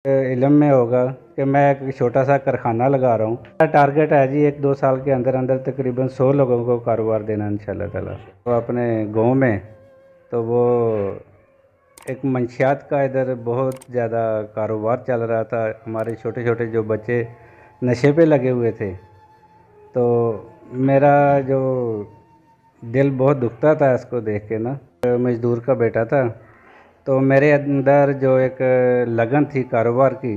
इल्म में होगा कि मैं एक छोटा सा कारखाना लगा रहा हूँ। मेरा टारगेट है जी 1-2 साल के अंदर अंदर तकरीबन 100 लोगों को कारोबार देना इंशाल्लाह ताला। तो अपने गांव में तो वो एक मंशियात का इधर बहुत ज़्यादा कारोबार चल रहा था। हमारे छोटे छोटे जो बच्चे नशे पे लगे हुए थे, तो मेरा जो दिल बहुत दुखता था इसको देख के ना। मज़दूर का बेटा था, तो मेरे अंदर जो एक लगन थी कारोबार की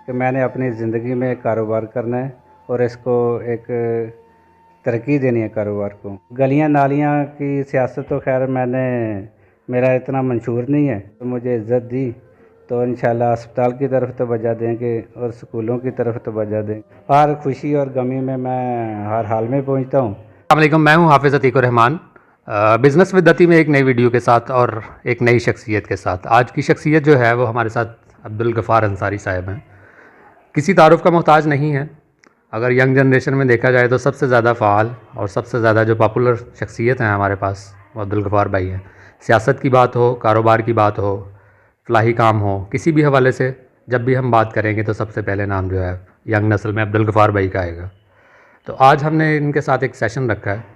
कि मैंने अपनी ज़िंदगी में कारोबार करना है और इसको एक तरक्की देनी है कारोबार को। गलियां नालियां की सियासत तो खैर मेरा इतना मंशूर नहीं है, तो मुझे इज़्ज़त दी तो इंशाल्लाह अस्पताल की तरफ तवज्जो देंगे और स्कूलों की तरफ तवज्जो देंगे। हर खुशी और गमी में मैं हर हाल में पहुंचता हूँ। अस्सलामुअलैकुम, मैं हूं हाफिज़ अतीकुर रहमान। बिज़नेस विद दती में एक नई वीडियो के साथ और एक नई शख्सियत के साथ। आज की शख्सियत जो है वो हमारे साथ अब्दुल गफ़ार अंसारी साहब हैं। किसी तारुफ़ का मोहताज नहीं है। अगर यंग जनरेशन में देखा जाए तो सबसे ज़्यादा फ़ाल और सबसे ज़्यादा जो पॉपुलर शख्सियत हैं हमारे पास वो अब्दुल गफ़ार भाई हैं। सियासत की बात हो, कारोबार की बात हो, फ़लाही काम हो, किसी भी हवाले से जब भी हम बात करेंगे तो सबसे पहले नाम जो है यंग नस्ल में अब्दुल गफ़ार भाई का आएगा। तो आज हमने इनके साथ एक सेशन रखा है।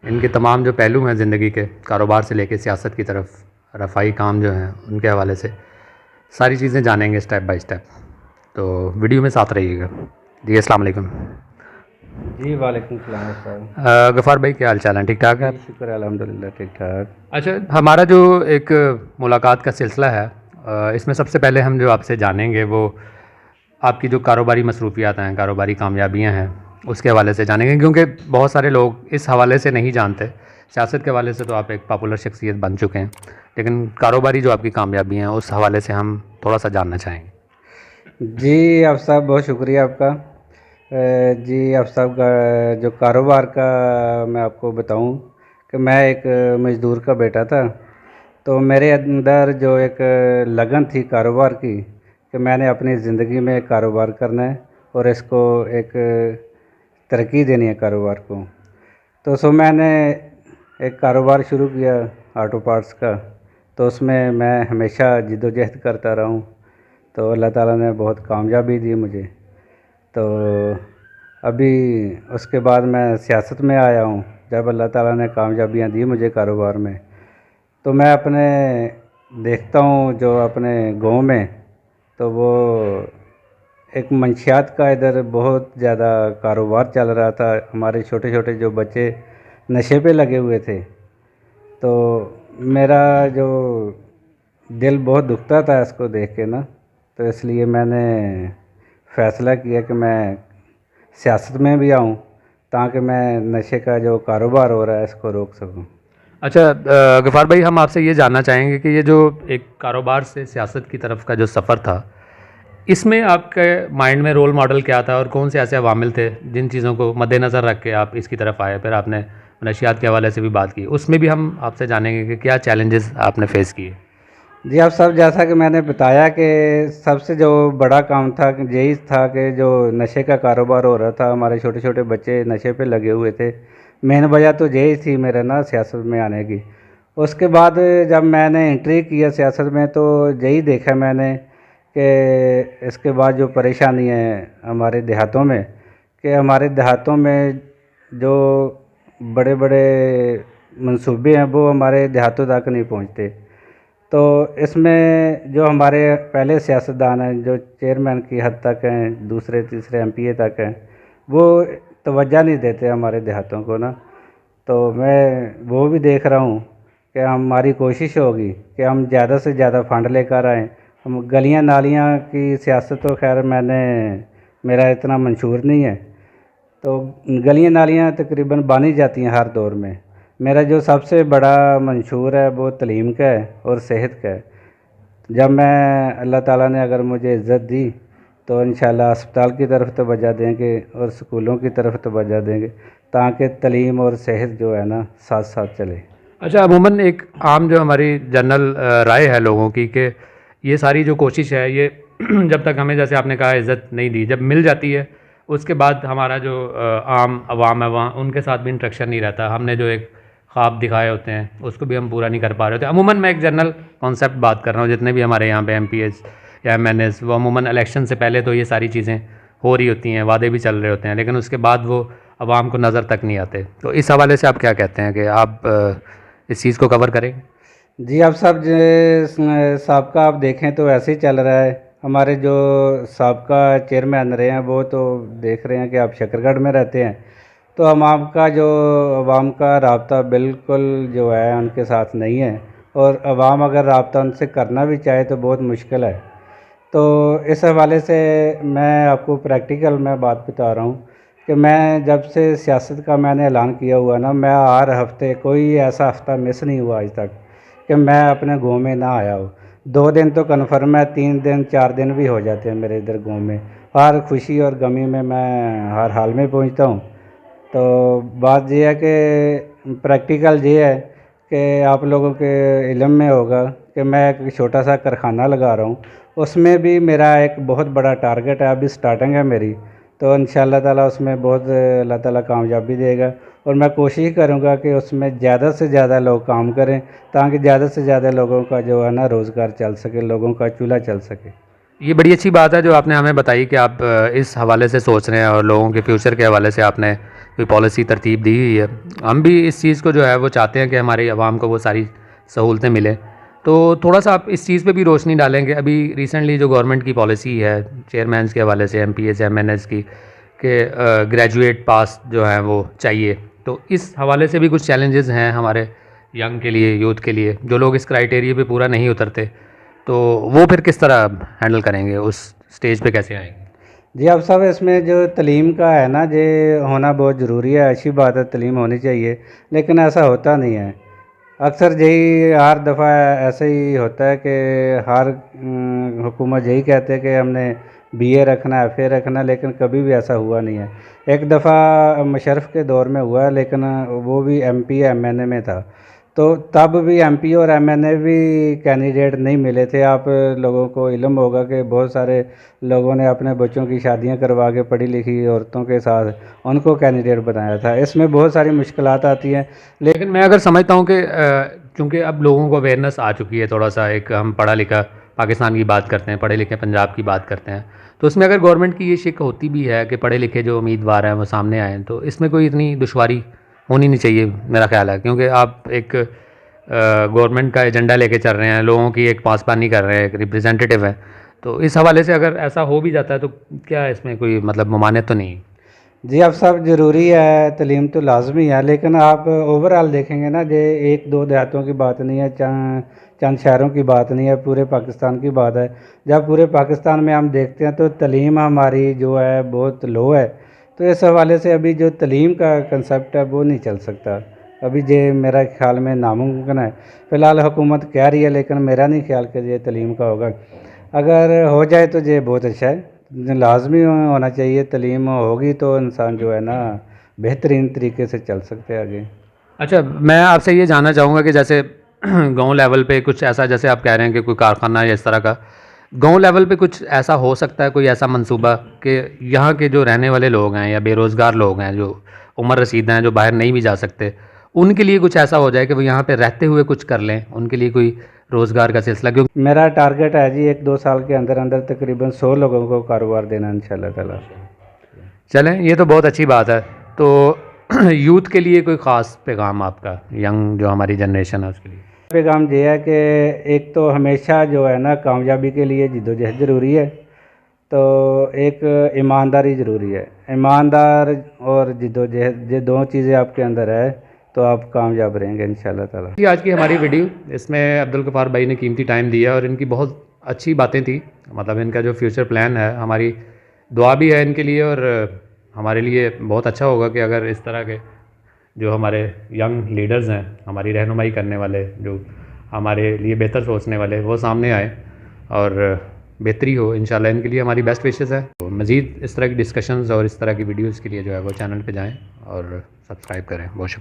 इनके तमाम जो पहलू हैं ज़िंदगी के, कारोबार से लेकर सियासत की तरफ, रफ़ाई काम जो हैं उनके हवाले से सारी चीज़ें जानेंगे स्टेप बाय स्टेप। तो वीडियो में साथ रहिएगा जी। अस्सलाम वालेकुम जी वालेकुम सलाम साहब। गफ़ार भाई, क्या हाल चाल है? ठीक ठाक है? शुक्र है अल्हम्दुलिल्लाह ठीक ठाक। अच्छा, हमारा जो एक मुलाकात का सिलसिला है, इसमें सबसे पहले हम जो आपसे जानेंगे वो आपकी जो कारोबारी मसरूफियात हैं, कारोबारी कामयाबियाँ हैं, उसके हवाले से जानेंगे, क्योंकि बहुत सारे लोग इस हवाले से नहीं जानते। सियासत के हवाले से तो आप एक पॉपुलर शख्सियत बन चुके हैं, लेकिन कारोबारी जो आपकी कामयाबियाँ हैं उस हवाले से हम थोड़ा सा जानना चाहेंगे। जी आप साहब, बहुत शुक्रिया आपका। जी आप साहब का जो कारोबार का मैं आपको बताऊं कि मैं एक मज़दूर का बेटा था, तो मेरे अंदर जो एक लगन थी कारोबार की कि मैंने अपनी ज़िंदगी में कारोबार करना है और इसको एक तरक्की देनी है कारोबार को। तो मैंने एक कारोबार शुरू किया ऑटो पार्ट्स का, तो उसमें मैं हमेशा जिद्दोजहद करता रहा हूँ, तो अल्लाह ताला ने बहुत कामयाबी दी मुझे। तो अभी उसके बाद मैं सियासत में आया हूँ। जब अल्लाह ताला ने कामयाबियाँ दी मुझे कारोबार में, तो मैं अपने देखता हूँ जो अपने गांव में तो वो एक मंशियात का इधर बहुत ज़्यादा कारोबार चल रहा था। हमारे छोटे छोटे जो बच्चे नशे पे लगे हुए थे, तो मेरा जो दिल बहुत दुखता था इसको देख के ना। तो इसलिए मैंने फ़ैसला किया कि मैं सियासत में भी आऊँ, ताकि मैं नशे का जो कारोबार हो रहा है इसको रोक सकूँ। अच्छा गफ़ार भाई, हम आपसे ये जानना चाहेंगे कि ये जो एक कारोबार से सियासत की तरफ का जो सफ़र था, इसमें आपके माइंड में रोल मॉडल क्या था और कौन से ऐसे अवामिल थे जिन चीज़ों को मद्देनज़र रख के आप इसकी तरफ आए? फिर आपने नशियात के हवाले से भी बात की, उसमें भी हम आपसे जानेंगे कि क्या चैलेंजेस आपने फेस किए। जी आप साहब, जैसा कि मैंने बताया कि सबसे जो बड़ा काम था कि यही था कि जो नशे का कारोबार हो रहा था, हमारे छोटे छोटे बच्चे नशे पे लगे हुए थे। मेन वजह तो यही थी मेरा ना सियासत में आने की। उसके बाद जब मैंने एंट्री किया सियासत में, तो यही देखा मैंने कि इसके बाद जो परेशानी है हमारे देहातों में, कि हमारे देहातों में जो बड़े बड़े मंसूबे हैं वो हमारे देहातों तक नहीं पहुंचते। तो इसमें जो हमारे पहले सियासतदान हैं, जो चेयरमैन की हद तक हैं, दूसरे तीसरे एमपीए तक हैं, वो तवज्जो नहीं देते हमारे देहातों को ना। तो मैं वो भी देख रहा हूँ कि हमारी कोशिश होगी कि हम ज़्यादा से ज़्यादा फ़ंड लेकर आएँ। हम गलियाँ नालियाँ की सियासत तो खैर मेरा इतना मंशूर नहीं है, तो गलियाँ नालियाँ तकरीबन बन जाती हैं हर दौर में। मेरा जो सबसे बड़ा मंशूर है वो तलीम का है और सेहत का है। जब मैं अल्लाह ताला ने अगर मुझे इज़्ज़त दी तो इंशाल्लाह अस्पताल की तरफ तवज्जो देंगे और स्कूलों की तरफ तवज्जो देंगे, ताकि तलीम और सेहत जो है ना साथ साथ चले। अच्छा, अमूमन एक आम जो हमारी जनरल राय है लोगों की कि ये सारी जो कोशिश है ये जब तक हमें, जैसे आपने कहा, इज़्ज़त नहीं दी, जब मिल जाती है उसके बाद हमारा जो आम अवाम है वहाँ उनके साथ भी इंटरेक्शन नहीं रहता। हमने जो एक ख्वाब दिखाए होते हैं उसको भी हम पूरा नहीं कर पा रहे होते। अमूमन मैं एक जनरल कॉन्सेप्ट बात कर रहा हूँ, जितने भी हमारे यहाँ पे एमपीएस या MNAs, वो अमूमन इलेक्शन से पहले तो ये सारी चीज़ें हो रही होती हैं, वादे भी चल रहे होते हैं, लेकिन उसके बाद वो आवाम को नज़र तक नहीं आते। तो इस हवाले से आप क्या कहते हैं कि आप इस चीज़ को कवर करेंगे? जी, अब सब साबका आप देखें तो ऐसे ही चल रहा है। हमारे जो साबका चेयरमैन रहे हैं वो तो देख रहे हैं कि आप शकरगढ़ में रहते हैं, तो अवाम का राब्ता बिल्कुल जो है उनके साथ नहीं है, और अवाम अगर राब्ता उनसे करना भी चाहे तो बहुत मुश्किल है। तो इस हवाले से मैं आपको प्रैक्टिकल में बात बता रहा हूँ कि मैं जब से सियासत का मैंने ऐलान किया हुआ ना, मैं हर हफ्ते कोई ऐसा हफ्ता मिस नहीं हुआ आज तक कि मैं अपने गाँव में ना आया हूँ। 2 दिन तो कन्फर्म है, 3 दिन 4 दिन भी हो जाते हैं मेरे इधर गाँव में। हर खुशी और गमी में मैं हर हाल में पहुँचता हूँ। तो बात ये है कि प्रैक्टिकल ये है कि आप लोगों के इल्म में होगा कि मैं एक छोटा सा कारखाना लगा रहा हूँ, उसमें भी मेरा एक बहुत बड़ा टारगेट है। अभी स्टार्टिंग है मेरी, तो इंशाअल्लाह ताला उसमें बहुत अल्लाह ताला कामयाबी देगा, और मैं कोशिश करूँगा कि उसमें ज़्यादा से ज़्यादा लोग काम करें, ताकि ज़्यादा से ज़्यादा लोगों का जो है ना रोज़गार चल सके, लोगों का चूल्हा चल सके। ये बड़ी अच्छी बात है जो आपने हमें बताई कि आप इस हवाले से सोच रहे हैं और लोगों के फ्यूचर के हवाले से आपने कोई पॉलिसी तरतीब दी हुई है। हम भी इस चीज़ को जो है वो चाहते हैं कि हमारी आवाम को वो सारी सहूलतें मिलें। तो थोड़ा सा आप इस चीज़ पे भी रोशनी डालेंगे। अभी रिसेंटली जो गवर्नमेंट की पॉलिसी है चेयरमैन्स के हवाले से, MPs MNAs की, कि ग्रेजुएट पास जो है वो चाहिए, तो इस हवाले से भी कुछ चैलेंजेस हैं हमारे यंग के लिए, यूथ के लिए, जो लोग इस क्राइटेरिया पे पूरा नहीं उतरते, तो वो फिर किस तरह हैंडल करेंगे, उस स्टेज पे कैसे आएंगे? जी, अब सब इसमें जो तलीम का है ना, ये होना बहुत ज़रूरी है। अच्छी बात है, तलीम होनी चाहिए, लेकिन ऐसा होता नहीं है। अक्सर यही हर दफ़ा ऐसे ही होता है कि हर हुकूमत यही कहते हैं कि हमने BA रखना है, FA रखना है, लेकिन कभी भी ऐसा हुआ नहीं है। एक दफ़ा मुशर्रफ के दौर में हुआ, लेकिन वो भी MP MNA में था, तो तब भी MP और MNA भी कैंडिडेट नहीं मिले थे। आप लोगों को इल्म होगा कि बहुत सारे लोगों ने अपने बच्चों की शादियां करवा के पढ़ी लिखी औरतों के साथ उनको कैंडिडेट बनाया था। इसमें बहुत सारी मुश्किलात आती हैं। लेकिन मैं अगर समझता हूँ कि चूँकि अब लोगों को अवेयरनेस आ चुकी है, थोड़ा सा एक हम पढ़ा लिखा पाकिस्तान की बात करते हैं, पढ़े लिखे पंजाब की बात करते हैं, तो उसमें अगर गवर्नमेंट की ये शिक होती भी है कि पढ़े लिखे जो उम्मीदवार हैं वो सामने आएँ, तो इसमें कोई इतनी दुश्वारी होनी नहीं चाहिए मेरा ख्याल है, क्योंकि आप एक गवर्नमेंट का एजेंडा लेके चल रहे हैं, लोगों की एक पासबानी कर रहे हैं, एक रिप्रेजेंटेटिव है। तो इस हवाले से अगर ऐसा हो भी जाता है तो क्या इसमें कोई मतलब ममानियत तो नहीं? जी, अब सब ज़रूरी है, तलीम तो लाजमी है, लेकिन आप ओवरऑल देखेंगे ना, ये 1-2 देहातों की बात नहीं है, चंद शहरों की बात नहीं है, पूरे पाकिस्तान की बात है। जब पूरे पाकिस्तान में हम देखते हैं तो तलीम हमारी जो है बहुत लो है, तो इस हवाले से अभी जो तलीम का कंसेप्ट है वो नहीं चल सकता। अभी ये मेरा ख्याल में नामुमकिन है। फ़िलहाल हुकूमत कह रही है, लेकिन मेरा नहीं ख्याल कि ये तलीम का होगा। अगर हो जाए तो ये बहुत अच्छा है, लाजमी होना चाहिए। तलीम होगी तो इंसान जो है ना बेहतरीन तरीके से चल सकते हैं आगे। अच्छा, मैं आपसे ये जानना चाहूँगा कि जैसे गांव लेवल पे कुछ ऐसा, जैसे आप कह रहे हैं कि कोई कारखाना या इस तरह का, गांव लेवल पे कुछ ऐसा हो सकता है, कोई ऐसा मंसूबा कि यहाँ के जो रहने वाले लोग हैं या बेरोज़गार लोग हैं, जो उम्र रसीद हैं, जो बाहर नहीं भी जा सकते, उनके लिए कुछ ऐसा हो जाए कि वो यहाँ पे रहते हुए कुछ कर लें, उनके लिए कोई रोज़गार का सिलसिला? क्योंकि मेरा टारगेट है जी 1-2 साल के अंदर अंदर तकरीबन 100 लोगों को कारोबार देना इंशाल्लाह ताला। चलें, ये तो बहुत अच्छी बात है। तो यूथ के लिए कोई ख़ास पैगाम आपका, यंग जो हमारी जनरेशन है उसके लिए? पैगाम ये है कि एक तो हमेशा जो है ना कामयाबी के लिए जिद्दोजहद ज़रूरी है, तो एक ईमानदारी ज़रूरी है। ईमानदार और जिद्दोजहद, ये 2 चीज़ें आपके अंदर है तो आप कामयाब रहेंगे इंशाल्लाह ताला। जी, आज की हमारी वीडियो, इसमें अब्दुल गफ़ार भाई ने कीमती टाइम दिया और इनकी बहुत अच्छी बातें थी। मतलब इनका जो फ्यूचर प्लान है, हमारी दुआ भी है इनके लिए, और हमारे लिए बहुत अच्छा होगा कि अगर इस तरह के जो हमारे यंग लीडर्स हैं, हमारी रहनुमाई करने वाले, जो हमारे लिए बेहतर सोचने वाले, वो सामने आए और बेहतरी हो इंशाल्लाह। इनके लिए हमारी बेस्ट विशेज़ है। तो मज़ीद इस तरह की डिस्कशंस और इस तरह की वीडियोज़ के लिए जो है वो चैनल पे जाएँ और सब्सक्राइब करें। बहुत शुक्रिया।